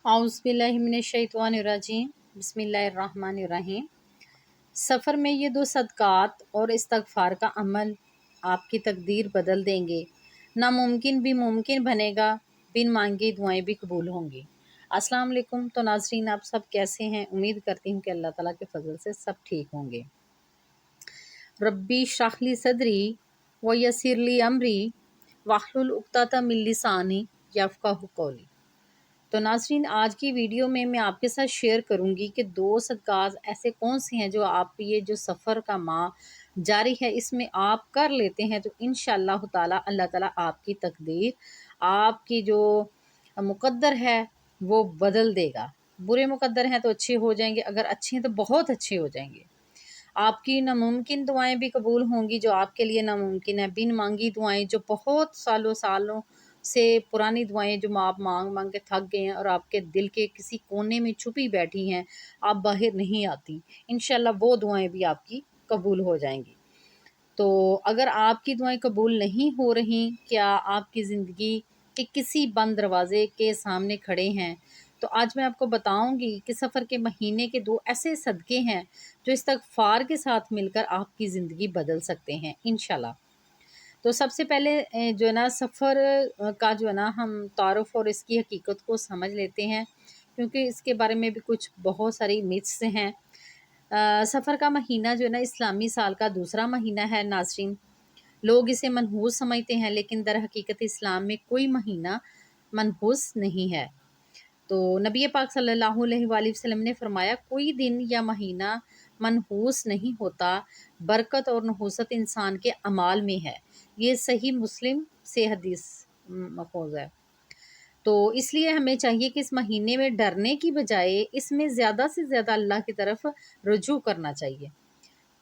औज़ुबिल्लाहिमिनश्शैतानिर्रजीम बिस्मिल्लाहिर्रहमानिर्रहीम। सफ़र में ये दो सदक़ात और इस्तग़फ़ार का अमल आपकी तकदीर बदल देंगे। नामुमकिन भी मुमकिन बनेगा, बिन मांगी दुआएं भी कबूल होंगी। अस्सलाम वालेकुम। तो नाज़रीन, आप सब कैसे हैं? उम्मीद करती हूँ कि अल्लाह ताला के फजल से सब ठीक होंगे। रब्बी इश्रह ली सदरी व यस्सिर ली अमरी वाहलुल उक़दतम मिन लिसानी यफ़क़हू क़ौली। तो नाज़रीन, आज की वीडियो में मैं आपके साथ शेयर करूंगी कि दो सदक़ात ऐसे कौन से हैं जो आप ये जो सफ़र का माह जारी है इसमें आप कर लेते हैं तो इंशाअल्लाह ताला अल्लाह ताला आपकी तकदीर, आपकी जो मुक़द्दर है वो बदल देगा। बुरे मुक़द्दर हैं तो अच्छे हो जाएंगे, अगर अच्छे हैं तो बहुत अच्छे हो जाएंगे। आपकी नामुमकिन दुआएं भी कबूल होंगी जो आपके लिए नामुमकिन है। बिन मांगी दुआएं जो बहुत सालों सालों से पुरानी दुआएं जो आप मांग मांग के थक गए हैं और आपके दिल के किसी कोने में छुपी बैठी हैं, आप बाहर नहीं आती, इंशाल्लाह वो दुआएं भी आपकी कबूल हो जाएंगी। तो अगर आपकी दुआएं कबूल नहीं हो रही, क्या आपकी ज़िंदगी के किसी बंद दरवाज़े के सामने खड़े हैं, तो आज मैं आपको बताऊंगी कि सफ़र के महीने के दो ऐसे सदक़े हैं जो इस्तग़फ़ार के साथ मिलकर आपकी ज़िंदगी बदल सकते हैं इंशाल्लाह। तो सबसे पहले जो है ना सफ़र का जो है ना हम तारुफ़ और इसकी हकीकत को समझ लेते हैं, क्योंकि इसके बारे में भी कुछ बहुत सारी मिथ्स हैं। सफ़र का महीना जो है ना इस्लामी साल का दूसरा महीना है नाज़रीन। लोग इसे मनहूस समझते हैं, लेकिन दर हकीकत इस्लाम में कोई महीना मनहूस नहीं है। तो नबी पाक सल्लल्लाहु अलैहि वसल्लम ने फरमाया, कोई दिन या महीना मनहूस नहीं होता, बरकत और नहूसत इंसान के अमाल में है। ये सही मुस्लिम से हदीस मफ़ूज़ है। तो इसलिए हमें चाहिए कि इस महीने में डरने की बजाय इसमें ज़्यादा से ज़्यादा अल्लाह की तरफ रुजू करना चाहिए।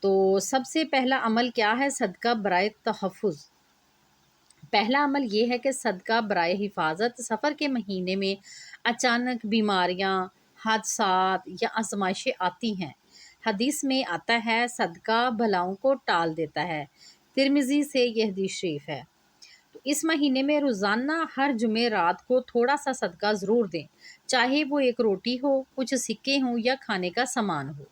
तो सबसे पहला अमल क्या है? सदका बराए तहफ़्फ़ुज़। पहला अमल ये है कि सदका बराए हिफाजत। सफ़र के महीने में अचानक बीमारियां, हादसात या आजमाइशें आती हैं। हदीस में आता है, सदका भलाओं को टाल देता है। तिरमिज़ी से यह हदीस शरीफ है। तो इस महीने में रोज़ाना हर जुमे रात को थोड़ा सा सदका ज़रूर दें, चाहे वो एक रोटी हो, कुछ सिक्के हों या खाने का सामान हो।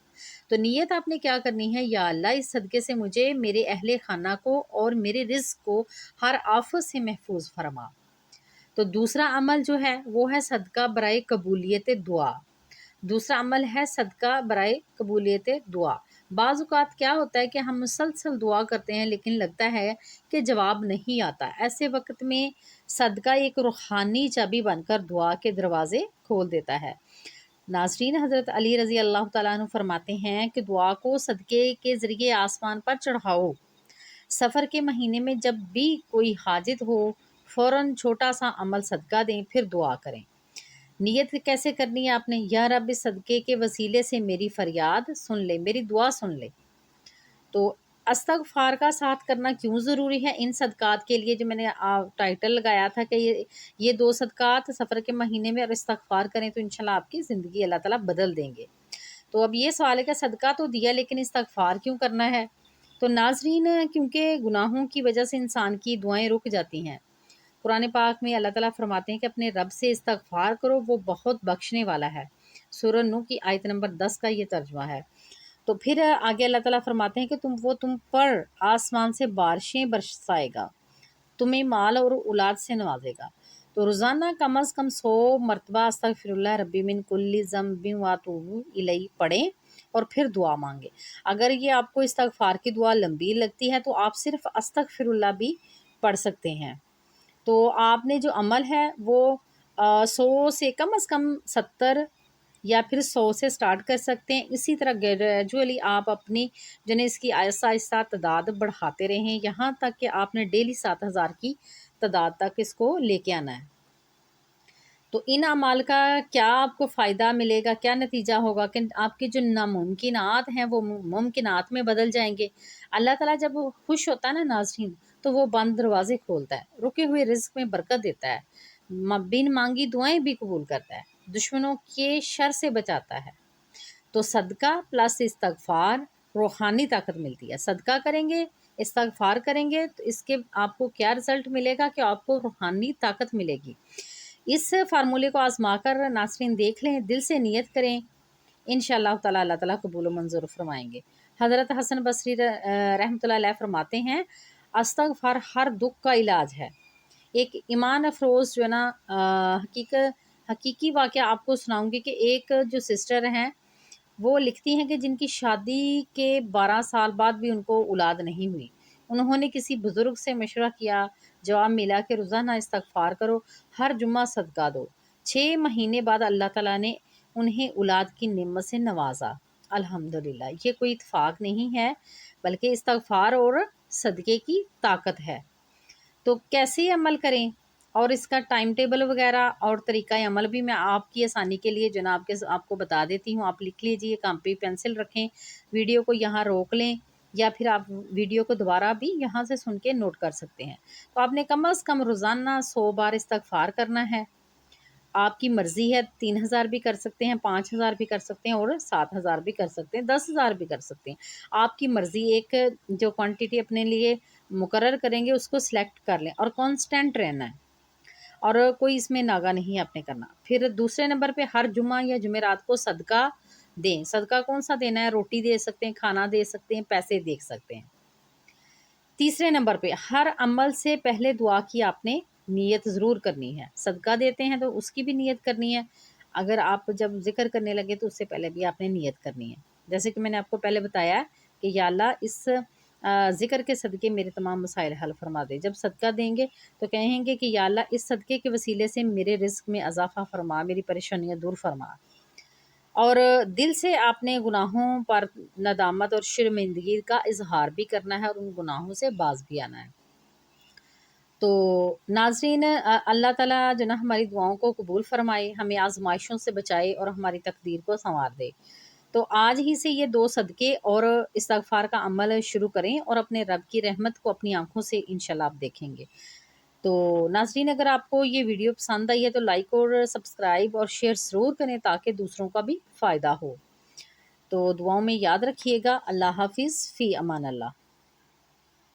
तो नीयत आपने क्या करनी है? या अल्लाह, इस सदक़े से मुझे, मेरे अहले खाना को और मेरे रिज़्क़ को हर आफत से महफूज फरमा। तो दूसरा अमल जो है वो है सदका बराए कबूलियत दुआ। दूसरा अमल है सदका बराए कबूलियत दुआ। बाज़ औक़ात क्या होता है कि हम मुसलसल दुआ करते हैं लेकिन लगता है कि जवाब नहीं आता। ऐसे वक्त में सदका एक रूहानी चाबी बनकर दुआ के दरवाज़े खोल देता है। नाज़रीन, हज़रत अली रज़ी अल्लाह तआला अन्हु फरमाते हैं कि दुआ को सदक़े के ज़रिए आसमान पर चढ़ाओ। सफ़र के महीने में जब भी कोई हाजित हो, फ़ौरन छोटा सा अमल सदका दें, फिर दुआ करें। नियत कैसे करनी है आपने? या रब, इस सदक़े के वसीले से मेरी फ़रियाद सुन ले, मेरी दुआ सुन ले। तो इस्तग़फ़ार का साथ करना क्यों ज़रूरी है इन सदक़ात के लिए? जो मैंने टाइटल लगाया था कि ये दो सदक़ात सफ़र के महीने में और इस्तग़फ़ार करें तो इंशाल्लाह आपकी ज़िंदगी अल्लाह ताला बदल देंगे। तो अब ये सवाल है कि सदका तो दिया लेकिन इस्तग़फ़ार क्यों करना है? तो नाज़रीन, क्योंकि गुनाहों की वजह से इंसान की दुआएं रुक जाती हैं। कुरान पाक में अल्लाह ताला फरमाते हैं कि अपने रब से इस्तग़फ़ार करो, वो बहुत बख्शने वाला है। सूरह नूह की आयत नंबर 10 का ये तर्जुमा है। तो फिर आगे अल्लाह ताला फरमाते हैं कि तुम पर आसमान से बारिशें बरसाएगा, तुम्हें माल और औलाद से नवाजेगा। तो रोज़ाना कम अज़ कम 100 मरतबा अस्तग़फ़िरुल्लाह रब्बी मिन कुल्ली ज़ंबिन व अतूबु इलैहि पढ़ें और फिर दुआ मांगे। अगर ये आपको इस्तग़फ़ार की दुआ लंबी लगती है तो आप सिर्फ अस्तग़फ़िरुल्लाह भी पढ़ सकते हैं। तो आपने जो अमल है वो 100 से कम अज़ कम 70 या फिर 100 से स्टार्ट कर सकते हैं। इसी तरह ग्रेजुअली आप अपनी जो है इसकी आहिस्ता आहिस्ता तादाद बढ़ाते रहें, यहाँ तक कि आपने डेली 7000 की तादाद तक इसको लेके आना है। तो इन अमाल का क्या आपको फ़ायदा मिलेगा, क्या नतीजा होगा कि आपके जो नामुमकिनात हैं वो मुमकिनात में बदल जाएंगे। अल्लाह ताला जब खुश होता है ना नाज़रीन, तो वो बंद दरवाजे खोलता है, रुके हुए रिज़्क़ में बरकत देता है, बिन मांगी दुआएं भी कबूल करता है, दुश्मनों के शर से बचाता है। तो सदका प्लस इस्तग़फ़ार रूहानी ताकत मिलती है। सदका करेंगे, इस्तग़फ़ार करेंगे तो इसके आपको क्या रिज़ल्ट मिलेगा कि आपको रूहानी ताकत मिलेगी। इस फार्मूले को आजमा कर नाज़रीन देख लें, दिल से नियत करें, इंशाअल्लाह ताला अल्लाह ताला कबूल मंजूर फरमाएंगे। हज़रत हसन बसरी रहमतुल्लाह अलैह फरमाते हैं, अस्तगफार हर दुख का इलाज है। एक ईमान अफरोज़ जो है ना हकीकी वाक़या आपको सुनाऊंगी कि एक जो सिस्टर हैं वो लिखती हैं कि जिनकी शादी के 12 साल बाद भी उनको औलाद नहीं हुई। उन्होंने किसी बुज़ुर्ग से मशवरा किया, जवाब मिला कि रोज़ाना इस्तग़फ़ार करो, हर जुम्मा सदका दो। 6 महीने बाद अल्लाह ताला ने उन्हें औलाद की नेमत से नवाजा। अल्हम्दुलिल्लाह। ये कोई इत्तेफाक नहीं है, बल्कि इस्तग़फ़ार और सदक़े की ताकत है। तो कैसे अमल करें और इसका टाइम टेबल वगैरह और तरीका अमल भी मैं आपकी आसानी के लिए जनाब के आपको बता देती हूँ। आप लिख लीजिए, कॉपी पेंसिल रखें, वीडियो को यहाँ रोक लें, या फिर आप वीडियो को दोबारा भी यहाँ से सुन के नोट कर सकते हैं। तो आपने कम अज़ कम रोज़ाना 100 बार इस्तग़फ़ार करना है। आपकी मर्ज़ी है, 3000 भी कर सकते हैं, 5000 भी कर सकते हैं और 7000 भी कर सकते हैं, 10,000 भी कर सकते हैं। आपकी मर्ज़ी। एक जो क्वांटिटी अपने लिए मुकर्रर करेंगे उसको सिलेक्ट कर लें और कांस्टेंट रहना है, और कोई इसमें नागा नहीं आपने करना। फिर दूसरे नंबर पे हर जुम्मा या जुमेरात को सदका दें। सदका कौन सा देना है? रोटी दे सकते हैं, खाना दे सकते हैं, पैसे दे सकते हैं। तीसरे नंबर पे हर अमल से पहले दुआ की आपने नीयत ज़रूर करनी है। सदका देते हैं तो उसकी भी नीयत करनी है। अगर आप जब ज़िक्र करने लगे तो उससे पहले भी आपने नीयत करनी है। जैसे कि मैंने आपको पहले बताया कि या अल्लाह इस ज़िक्र के सदक़े मेरे तमाम मसाइल हल फरमा दे। जब सदका देंगे तो कहेंगे कि या अल्लाह इस सदक़े के वसीले से मेरे रिज़्क़ में इज़ाफ़ा फरमा, मेरी परेशानियाँ दूर फरमा। और दिल से आपने गुनाहों पर नदामत और शर्मिंदगी का इज़हार भी करना है और उन गुनाहों से बाज़ भी आना है। तो नाज़रीन, अल्लाह ताला जो ना हमारी दुआओं को कबूल फ़रमाए, हमें आज़माइशों से बचाए और हमारी तकदीर को सँवार दे। तो आज ही से ये 2 सदक़े और इस्तग़फ़ार का अमल शुरू करें और अपने रब की रहमत को अपनी आँखों से इंशाअल्लाह आप देखेंगे। तो नाज़रीन, अगर आपको ये वीडियो पसंद आई है तो लाइक और सब्सक्राइब और शेयर ज़रूर करें ताकि दूसरों का भी फ़ायदा हो। तो दुआओं में याद रखिएगा। अल्लाह हाफ़िज़, फ़ी अमान अल्लाह।